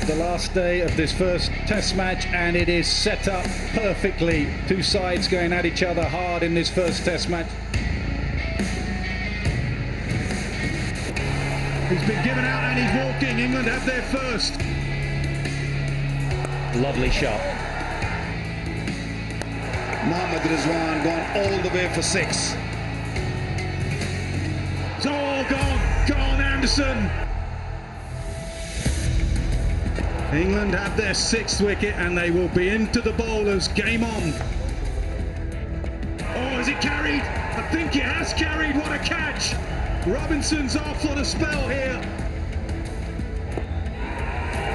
The last day of this first test match, and it is set up perfectly. Two sides going at each other hard in this first test match. He's been given out and he's walking. England have their first. Lovely shot. Mohammad Rizwan gone all the way for 6. It's all gone. Gone, Anderson. England have their 6th wicket and they will be into the bowlers. Game on. Oh, has it carried? I think it has carried. What a catch. Robinson's off on a spell here.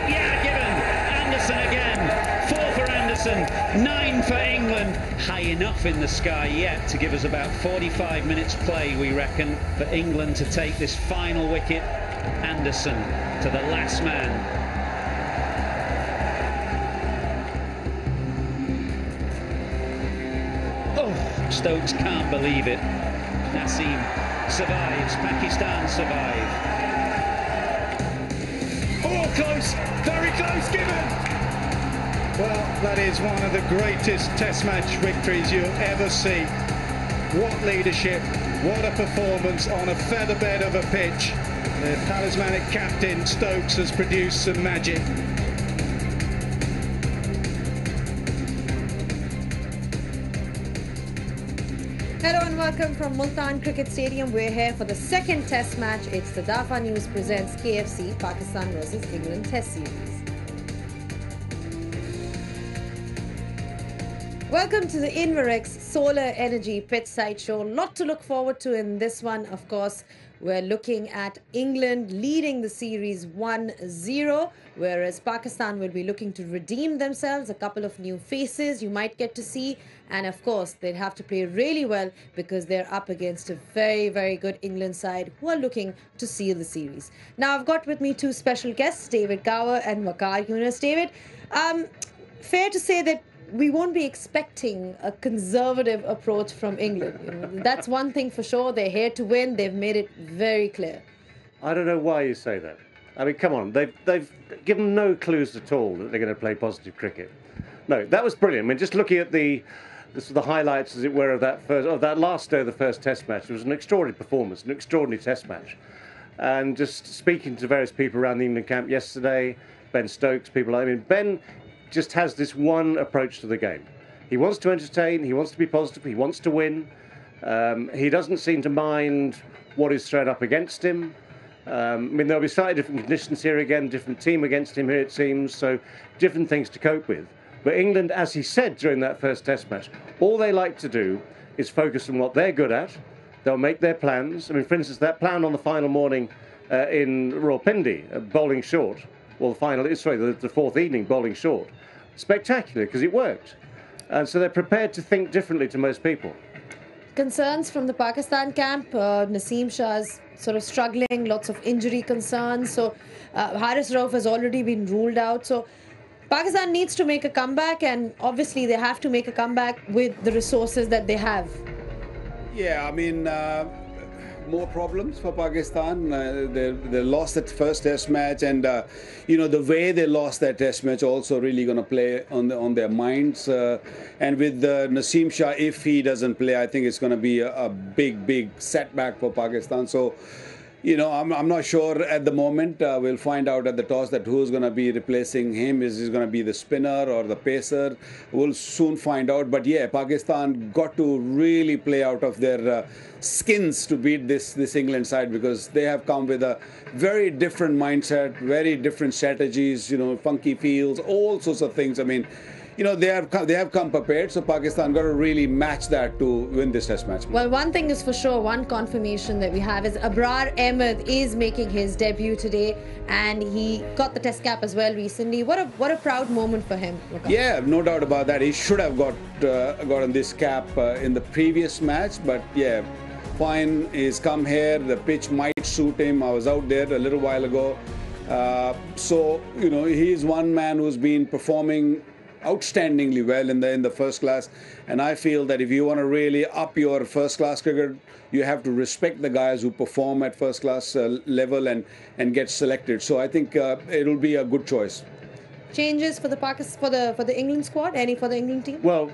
Yeah, given. Anderson again. 4 for Anderson. 9 for England. High enough in the sky yet to give us about 45 minutes play, we reckon, for England to take this final wicket. Anderson to the last man. Stokes can't believe it. Naseem survives. Pakistan survive. Oh, close. Very close, given. Well, that is one of the greatest test match victories you'll ever see. What leadership. What a performance on a featherbed of a pitch. The talismanic captain Stokes has produced some magic. Hello and welcome from Multan Cricket Stadium. We're here for the second test match. It's the Dafa News presents KFC Pakistan versus England Test Series. Welcome to the Inverex Solar Energy Pitch Side Show. Lot to look forward to in this one, of course. We're looking at England leading the series 1-0, whereas Pakistan will be looking to redeem themselves. A couple of new faces you might get to see. And of course, they'd have to play really well because they're up against a very, very good England side who are looking to seal the series. Now, I've got with me two special guests, David Gower and Waqar Yunus. David, fair to say that we won't be expecting a conservative approach from England. You know, that's one thing for sure. They're here to win. They've made it very clear. I don't know why you say that. I mean, come on. They've given no clues at all that they're going to play positive cricket. No, that was brilliant. I mean, just looking at the highlights, as it were, of that last day of the first test match, it was an extraordinary performance, an extraordinary test match. And just speaking to various people around the England camp yesterday, Ben Stokes, people like, I mean, Ben just has this one approach to the game. He wants to entertain, he wants to be positive, he wants to win. He doesn't seem to mind what is thrown up against him. I mean, there'll be slightly different conditions here again, different team against him here, it seems, so different things to cope with. But England, as he said during that first test match, all they like to do is focus on what they're good at. They'll make their plans. I mean, for instance, that plan on the final morning in Rawalpindi, bowling short, or the fourth evening, bowling short, spectacular because it worked. And so they're prepared to think differently to most people. Concerns from the Pakistan camp. Naseem Shah's sort of struggling, lots of injury concerns. So Haris Rauf has already been ruled out. So Pakistan needs to make a comeback, and obviously they have to make a comeback with the resources that they have. Yeah, I mean, more problems for Pakistan. They lost that first test match, and the way they lost that test match also really going to play on their minds. And with Naseem Shah, if he doesn't play, I think it's going to be a big setback for Pakistan. So, I'm not sure at the moment. We'll find out at the toss that who's going to be replacing him. Is he going to be the spinner or the pacer? We'll soon find out. But yeah, Pakistan got to really play out of their skins to beat this England side, because they have come with a very different mindset, very different strategies, funky fields, all sorts of things. I mean, they have come prepared, so Pakistan got to really match that to win this test match. Well, one thing is for sure, one confirmation that we have is Abrar Ahmed is making his debut today, and he got the test cap as well recently. What a proud moment for him. Yeah, no doubt about that. He should have gotten this cap in the previous match, but yeah, fine. He's come here. The pitch might suit him. I was out there a little while ago, so he's one man who's been performing outstandingly well in the first class, and I feel that if you want to really up your first class cricket, you have to respect the guys who perform at first class level and get selected. So I think it'll be a good choice. changes for the for the England squad? Any for the England team? Well,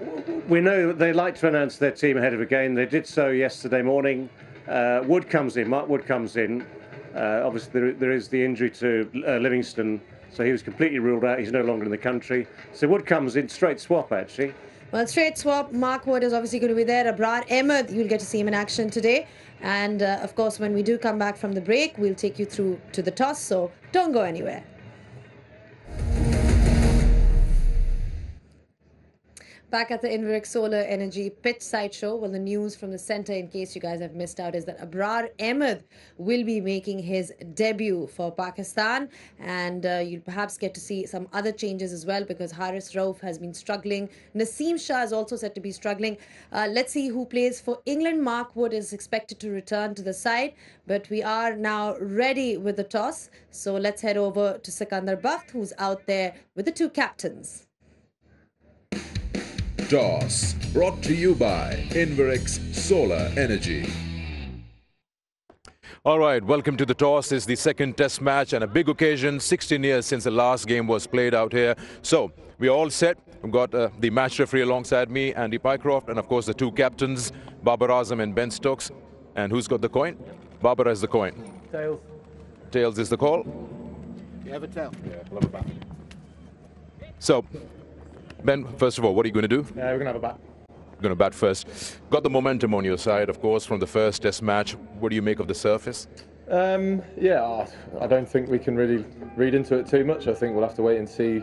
we know they like to announce their team ahead of a game. They did so yesterday morning. Wood comes in. Mark Wood comes in. Obviously, there is the injury to Livingston, so he was completely ruled out. He's no longer in the country. So Wood comes in, straight swap actually. Well, straight swap. Mark Wood is obviously going to be there. Abrar Ahmed, you'll get to see him in action today. And of course, when we do come back from the break, we'll take you through to the toss. So don't go anywhere. Back at the Inverix Solar Energy pitch side show. Well, the news from the centre, in case you guys have missed out, is that Abrar Ahmed will be making his debut for Pakistan. And you'll perhaps get to see some other changes as well, because Haris Rauf has been struggling. Naseem Shah is also said to be struggling. Let's see who plays for England. Mark Wood is expected to return to the side. But we are now ready with the toss. So let's head over to Sikandar Bakht, who's out there with the two captains. Toss, brought to you by Inverix Solar Energy. All right, welcome to the toss. This is the second test match and a big occasion, 16 years since the last game was played out here. So we're all set. We've got the match referee alongside me, Andy Pycroft, and of course the two captains, Babar Azam and Ben Stokes. And who's got the coin? Babar has the coin. Tails. Tails is the call. You have a tail? Yeah, love a bat. So, Ben, first of all, what are you going to do? Yeah, we're going to have a bat. Going to bat first. Got the momentum on your side, of course, from the first test match. What do you make of the surface? Yeah, I don't think we can really read into it too much. I think we'll have to wait and see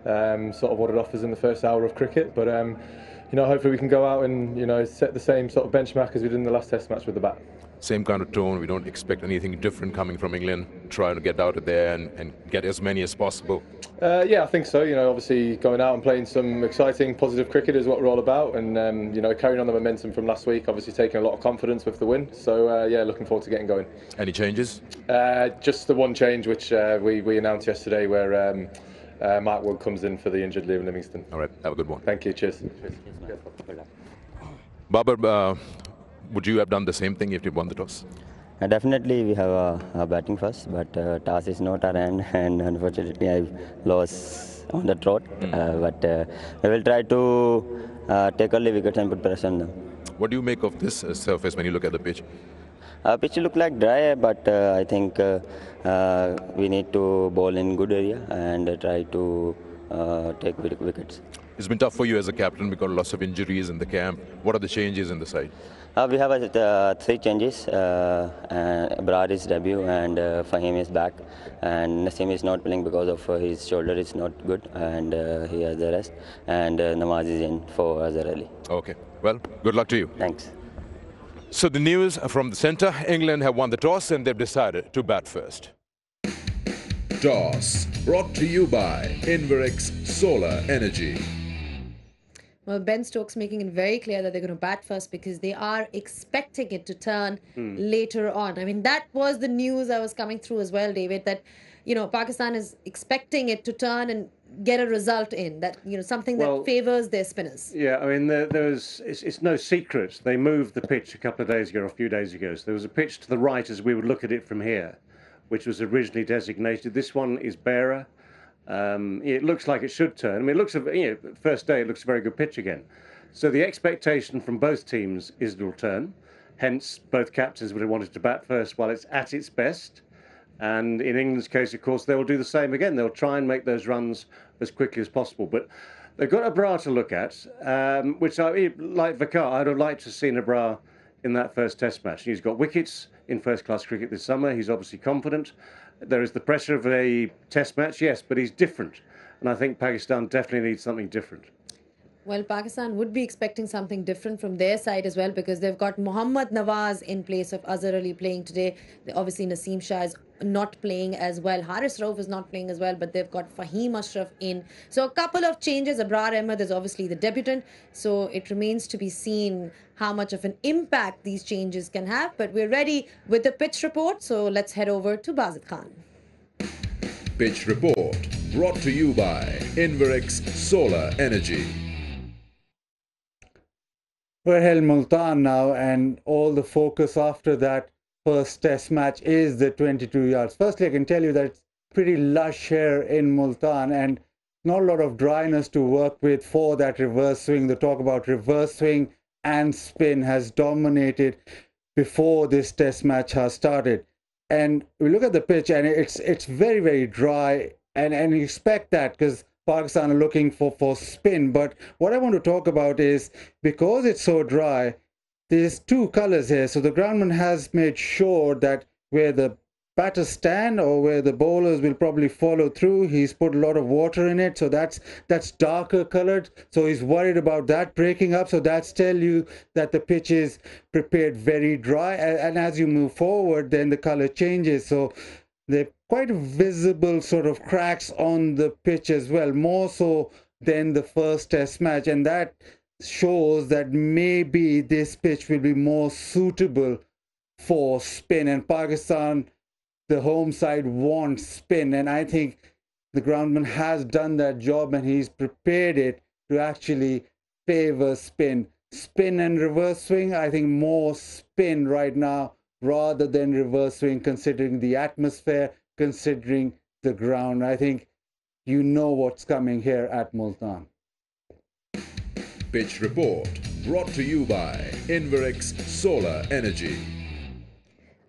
sort of what it offers in the first hour of cricket. But, you know, hopefully we can go out and, you know, set the same sort of benchmark as we did in the last test match with the bat. Same kind of tone. We don't expect anything different coming from England. Trying to get out of there and get as many as possible. Yeah, I think so. You know, obviously going out and playing some exciting, positive cricket is what we're all about. And, you know, carrying on the momentum from last week, obviously taking a lot of confidence with the win. So, yeah, looking forward to getting going. Any changes? Just the one change which we announced yesterday, where Mark Wood comes in for the injured Liam Livingston. All right, have a good one. Thank you. Cheers. Babar, would you have done the same thing if you won the toss? Definitely we have a batting first, but toss is not our end, and unfortunately I lost on the trot. But we will try to take early wickets and put pressure on them. What do you make of this surface when you look at the pitch? Pitch look like dry, but I think we need to bowl in good area and try to take wickets. It's been tough for you as a captain because lots of injuries in the camp. What are the changes in the side? We have 3 changes. Abrar is debut and Fahim is back, and Naseem is not playing because of his shoulder is not good, and he has the rest, and Nawaz is in for Azhar Ali. Okay, well, good luck to you. Thanks. So the news from the centre, England have won the toss and they've decided to bat first. Toss, brought to you by Inverix Solar Energy. Well, Ben Stokes making it very clear that they're going to bat first because they are expecting it to turn later on. I mean, that was the news that was coming through as well, David, that, you know, Pakistan is expecting it to turn and get a result in, that, you know, something that favours their spinners. Yeah, I mean, it's no secret. They moved the pitch a couple of days ago, or a few days ago. So there was a pitch to the right as we would look at it from here, which was originally designated. This one is barer. It looks like it should turn. I mean, it looks, you know, first day, it looks a very good pitch again. So the expectation from both teams is it will turn. Hence, both captains would have wanted to bat first while it's at its best. And in England's case, of course, they will do the same again. They'll try and make those runs as quickly as possible. But they've got Abrar to look at, which, like Vakar, I'd have liked to have seen Abrar in that first test match. He's got wickets in first-class cricket this summer. He's obviously confident. There is the pressure of a test match, yes, but he's different. And I think Pakistan definitely needs something different. Well, Pakistan would be expecting something different from their side as well, because they've got Mohammad Nawaz in place of Azhar Ali playing today. Obviously, Naseem Shah is not playing as well. Haris Rauf is not playing as well, but they've got Fahim Ashraf in. So a couple of changes. Abrar Ahmed is obviously the debutant, so it remains to be seen how much of an impact these changes can have. But we're ready with the pitch report, so let's head over to Bazid Khan. Pitch report, brought to you by Inverix Solar Energy. We're held Multan now, and all the focus after that first test match is the 22 yards. Firstly, I can tell you that it's pretty lush here in Multan, and not a lot of dryness to work with for that reverse swing. The talk about reverse swing and spin has dominated before this test match has started. And we look at the pitch and it's very, very dry, and you expect that because Pakistan are looking for spin. But what I want to talk about is, because it's so dry, there's two colors here. So the groundman has made sure that where the batters stand or where the bowlers will probably follow through, he's put a lot of water in it, so that's darker colored. So he's worried about that breaking up. So that's tell you that the pitch is prepared very dry, and as you move forward, then the color changes. So there are quite visible sort of cracks on the pitch as well, more so than the first test match, and that shows that maybe this pitch will be more suitable for spin, and Pakistan, the home side, wants spin, and I think the groundman has done that job, and he's prepared it to actually favor spin. Spin and reverse swing, I think more spin right now rather than reverse swing, considering the atmosphere, considering the ground. I think you know what's coming here at Multan. Pitch Report, brought to you by Inverex Solar Energy.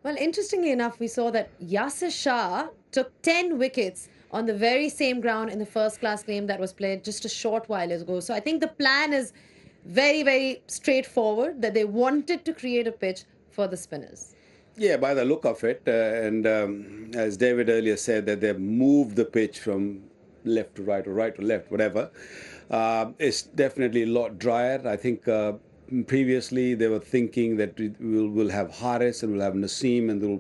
Well, interestingly enough, we saw that Yasir Shah took 10 wickets on the very same ground in the first-class game that was played just a short while ago. So I think the plan is very, very straightforward, that they wanted to create a pitch for the spinners. Yeah, by the look of it, and as David earlier said, that they've moved the pitch from left to right or right to left, whatever. It's definitely a lot drier. I think previously they were thinking that we'll have Haris and we'll have Naseem, and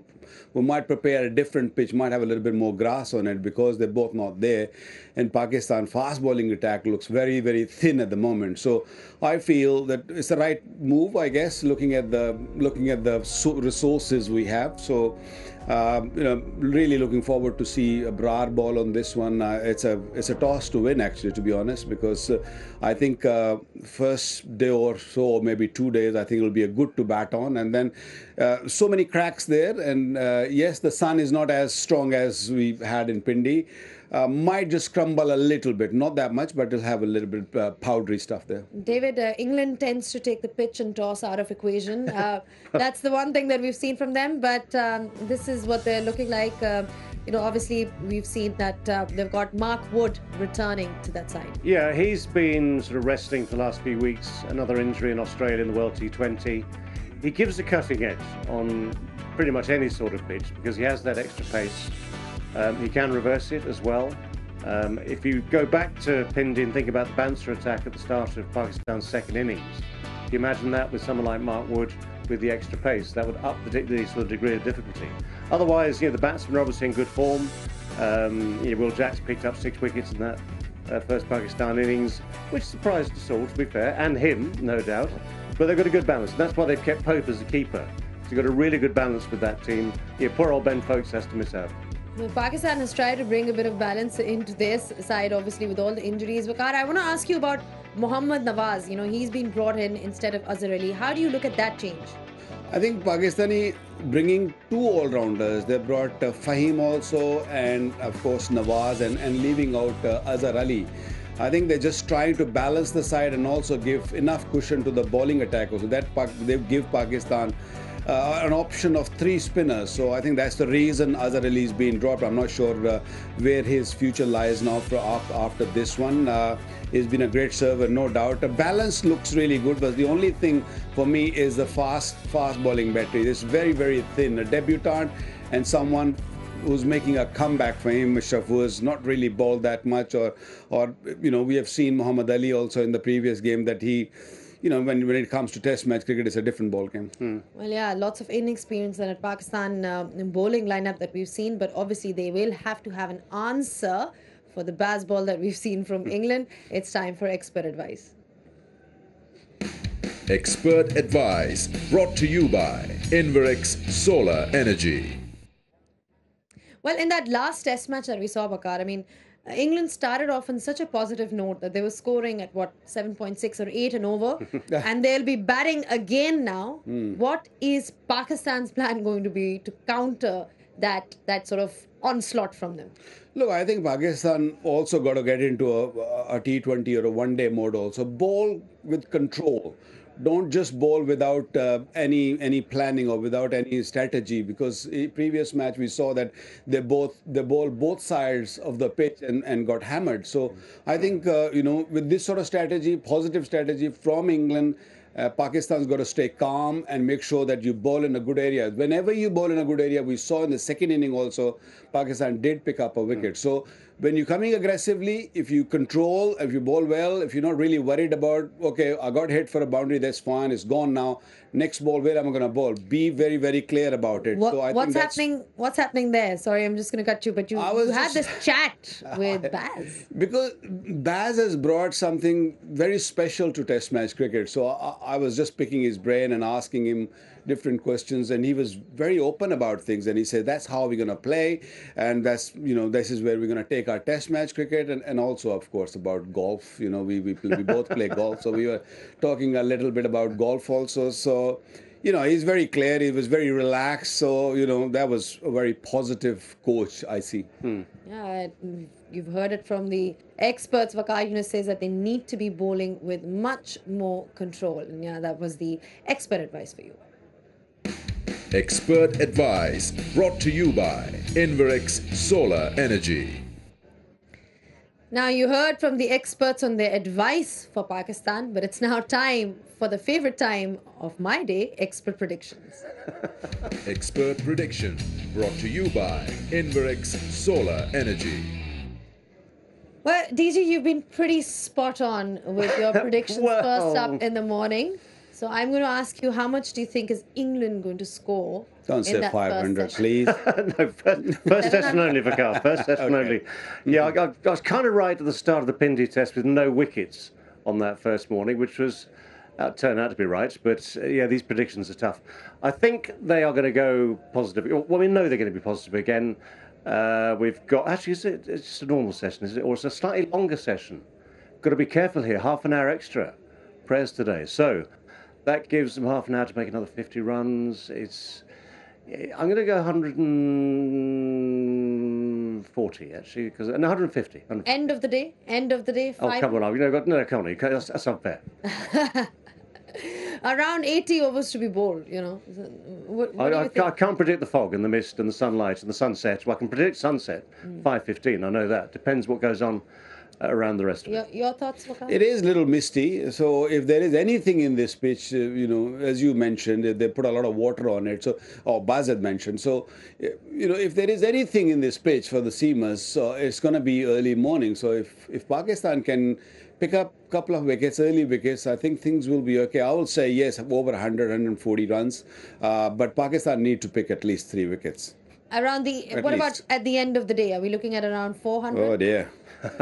we might prepare a different pitch, might have a little bit more grass on it, because they're both not there. And Pakistan fast bowling attack looks very, very thin at the moment. So I feel that it's the right move, I guess, looking at the resources we have. So really looking forward to see a Brar ball on this one. It's a toss to win, actually, to be honest, because I think first day or so, or maybe 2 days, I think it'll be a good to bat on. And then so many cracks there, and yes, the sun is not as strong as we've had in Pindi. Might just crumble a little bit, not that much, but it'll have a little bit powdery stuff there. David, England tends to take the pitch and toss out of equation. That's the one thing that we've seen from them, but this is what they're looking like. Obviously, we've seen that they've got Mark Wood returning to that side. Yeah, he's been sort of resting for the last few weeks. Another injury in Australia in the World T20. He gives a cutting edge on pretty much any sort of pitch because he has that extra pace. He can reverse it as well. If you go back to Pindi and think about the bouncer attack at the start of Pakistan's second innings, you imagine that with someone like Mark Wood with the extra pace, that would up the sort of degree of difficulty. Otherwise, the batsmen are obviously in good form. Will Jacks picked up 6 wickets in that first Pakistan innings, which surprised us all, to be fair, and him, no doubt. But they've got a good balance, and that's why they've kept Pope as the keeper. So you've got a really good balance with that team. Poor old Ben Foakes has to miss out. Well, Pakistan has tried to bring a bit of balance into this side, obviously, with all the injuries. Waqar, I want to ask you about Mohammad Nawaz. He's been brought in instead of Azhar Ali. How do you look at that change? I think Pakistani bringing 2 all-rounders. They brought Fahim also, and of course Nawaz, and leaving out Azhar Ali. I think they're just trying to balance the side and also give enough cushion to the bowling attack. So that they give Pakistan an option of 3 spinners. So I think that's the reason Azhar Ali is being dropped. I'm not sure where his future lies now after this one. He's been a great server, no doubt. The balance looks really good, but the only thing for me is the fast bowling battery. It's very, very thin. A debutant and someone who's making a comeback for him, Mishraf, who has not really bowled that much, or we have seen Muhammad Ali also in the previous game that he, when it comes to test match cricket, it's a different ball game. Well, yeah, lots of inexperience in Pakistan bowling lineup that we've seen, but obviously they will have to have an answer for the baseball that we've seen from England. It's time for Expert Advice. Expert Advice, brought to you by Inverex Solar Energy. Well, in that last test match that we saw, Waqar, England started off on such a positive note that they were scoring at 7.6 or 8 and over, and they'll be batting again now. What is Pakistan's plan going to be to counter that sort of onslaught from them? Look, I think Pakistan also got to get into a T20 or a one-day mode also. Bowl with control. Don't just bowl without any planning or without any strategy, because in previous match we saw that they bowl both sides of the pitch and got hammered. So I think with this sort of strategy, positive strategy from England, Pakistan's got to stay calm and make sure that you bowl in a good area. Whenever you bowl in a good area, we saw in the second inning also, Pakistan did pick up a wicket. So when you're coming aggressively, if you control, if you bowl well, if you're not really worried about, okay, I got hit for a boundary, that's fine, it's gone now. Next ball, where am I going to bowl? Be very, very clear about it. What's happening there? Sorry, I'm just going to cut you, but you had this chat with Baz. Because Baz has brought something very special to Test match cricket. So I was just picking his brain and asking him different questions, and he was very open about things, and he said that's how we're going to play, and that's this is where we're going to take our Test match cricket, and also of course about golf. We both play golf, so we were talking a little bit about golf also. So he's very clear, he was very relaxed, so that was a very positive coach, I see. Yeah, you've heard it from the experts. Waqar Yunus says that they need to be bowling with much more control, and yeah, that was the expert advice for you. Expert advice brought to you by Inverex Solar Energy. Now, you heard from the experts on their advice for Pakistan, but it's now time for the favorite time of my day, expert predictions. Expert prediction brought to you by Inverex Solar Energy. Well, DG, you've been pretty spot on with your predictions first up in the morning. So I'm going to ask you, how much do you think is England going to score? Don't say 500, please. No, first test and only, Waqar. First test and only. Yeah, I was kind of right at the start of the Pindi test with no wickets on that first morning, which was turned out to be right. But yeah, these predictions are tough. I think they are going to go positive. Well, we know they're going to be positive again. We've got, actually, it's just a normal session, is it? Or it's a slightly longer session. Got to be careful here. Half an hour extra prayers today. So that gives them half an hour to make another 50 runs. I'm going to go 140, actually, because 150. End of the day? Oh, come on. No, come on. That's unfair. Around 80 overs to be bowled, What do you think? I can't predict the fog and the mist and the sunlight and the sunset. Well, I can predict sunset, 5:15. I know that. Depends what goes on around the rest of it. Your thoughts, Waqar? It is a little misty, so if there is anything in this pitch, as you mentioned, they put a lot of water on it, or Baz had mentioned, so, if there is anything in this pitch for the seamers, it's going to be early morning. So if Pakistan can pick up a couple of wickets, early wickets, I think things will be okay. I would say, yes, over 100, 140 runs, but Pakistan need to pick at least 3 wickets. What about at the end of the day? Are we looking at around 400? Oh, dear.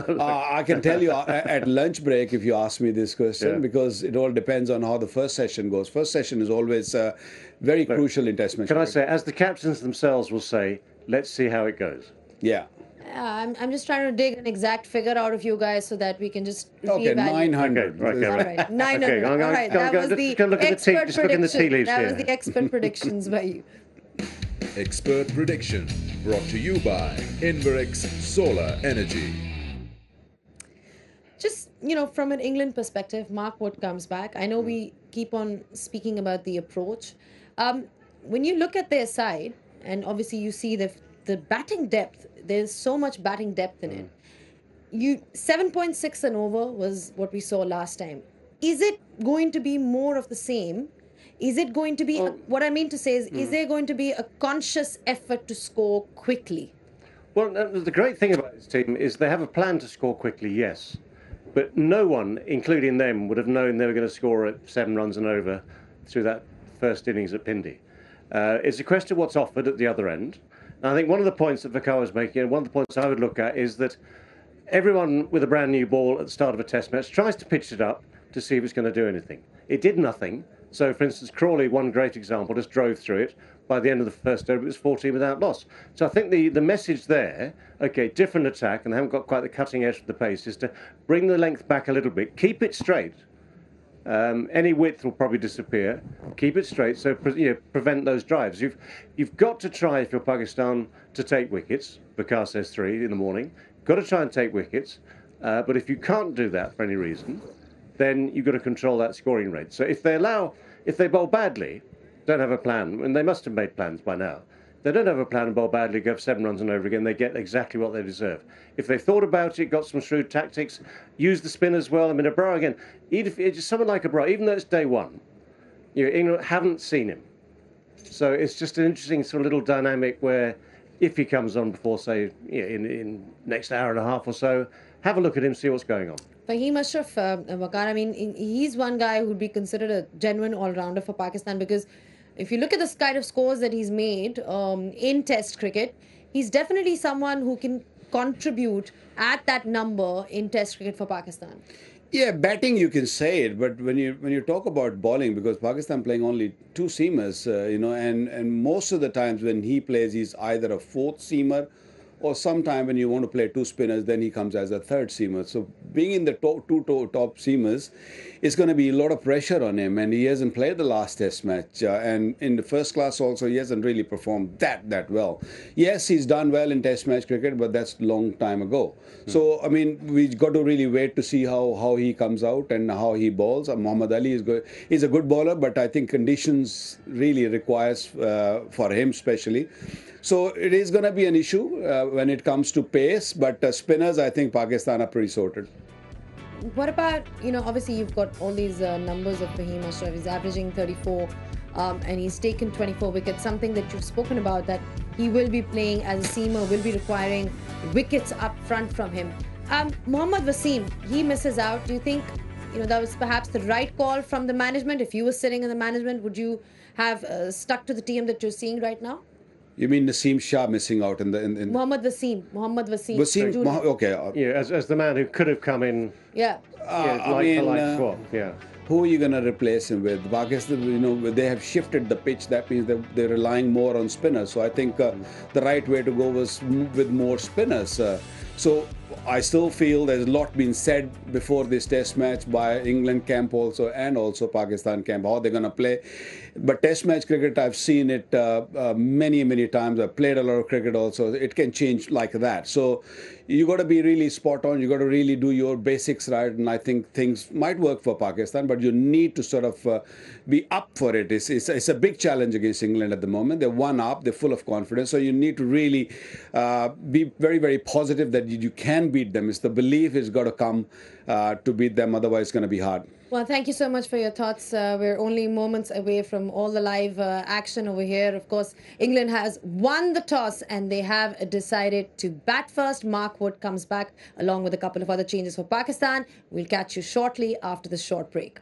I can tell you at lunch break if you ask me this question, because it all depends on how the first session goes. First session is always very crucial in Test match. Can I say, as the captains themselves will say, let's see how it goes. Yeah. I'm just trying to dig an exact figure out of you guys so that we can just okay, 900. Okay, all right, 900. All right, that was the expert prediction. That was the expert predictions by you. Expert prediction brought to you by Inverex Solar Energy. Just, from an England perspective, Mark Wood comes back. I know we keep on speaking about the approach. When you look at their side, and obviously you see the batting depth, there's so much batting depth in it. 7.6 and over was what we saw last time. Is it going to be more of the same? Is it going to be, what I mean to say is there going to be a conscious effort to score quickly? Well, the great thing about this team is they have a plan to score quickly, yes. But no one, including them, would have known they were going to score at 7 runs and over through that first innings at Pindi. It's a question of what's offered at the other end. And I think one of the points that Waqar was making, and one of the points I would look at, is that everyone with a brand new ball at the start of a Test match tries to pitch it up to see if it's going to do anything. It did nothing. So, for instance, Crawley, one great example, just drove through it. By the end of the first over, it was 14 without loss. So I think the message there, okay, different attack, and they haven't got quite the cutting edge of the pace, is to bring the length back a little bit, keep it straight, Any width will probably disappear. Keep it straight, so prevent those drives. You've got to try, if you're Pakistan, to take wickets. Vikas says 3 in the morning. Got to try and take wickets. But if you can't do that for any reason, then you've got to control that scoring rate. So if they bowl badly, don't have a plan, and they must have made plans by now. They don't have a plan and bowl badly, go for 7 runs and over again, they get exactly what they deserve. If they thought about it, got some shrewd tactics, used the spin as well. I mean, Abrar again, even if it's someone like Abrar, even though it's day one, England haven't seen him. So it's just an interesting sort of little dynamic where if he comes on before, say, in next hour and a half or so, have a look at him, see what's going on. Fahim Ashraf, Waqar, I mean, he's one guy who'd be considered a genuine all-rounder for Pakistan, because if you look at the kind of scores that he's made in Test cricket, he's definitely someone who can contribute at that number in Test cricket for Pakistan. Yeah, batting you can say it, but when you talk about bowling, because Pakistan playing only 2 seamers, and most of the times when he plays, he's either a 4th seamer, or sometime when you want to play 2 spinners, then he comes as a 3rd seamer. So being in the two top seamers is going to be a lot of pressure on him, and he hasn't played the last Test match. And in the first class also, he hasn't really performed that well. Yes, he's done well in Test match cricket, but that's a long time ago. So, I mean, we've got to really wait to see how he comes out and how he bowls. Muhammad Ali is good. He's a good bowler, but I think conditions really requires for him especially. So it is going to be an issue when it comes to pace, but spinners, I think Pakistan are pretty sorted. What about, obviously you've got all these numbers of Fahim Ashraf. He's averaging 34 and he's taken 24 wickets, something that you've spoken about, that he will be playing as a seamer, will be requiring wickets up front from him. Mohammad Wasim, he misses out. Do you think, that was perhaps the right call from the management? If you were sitting in the management, would you have stuck to the team that you're seeing right now? You mean Naseem Shah missing out in Mohammad Wasim. Okay. Yeah, as the man who could have come in. Yeah. Swap. Yeah. Who are you going to replace him with? Pakistan, they have shifted the pitch. That means they're relying more on spinners. So I think the right way to go was with more spinners. So I still feel there's a lot been said before this Test match by England camp also, and also Pakistan camp, how they're going to play. But Test match cricket, I've seen it many times. I've played a lot of cricket also. It can change like that. So you got to be really spot on. You got to really do your basics right. And I think things might work for Pakistan, but you need to sort of be up for it. It's a big challenge against England at the moment. They're one up. They're full of confidence. So you need to really be very positive that you can beat them. It's the belief has got to come to beat them. Otherwise, it's going to be hard. Well, thank you so much for your thoughts. We're only moments away from all the live action over here. Of course, England has won the toss and they have decided to bat first. Mark Wood comes back along with a couple of other changes for Pakistan. We'll catch you shortly after this short break.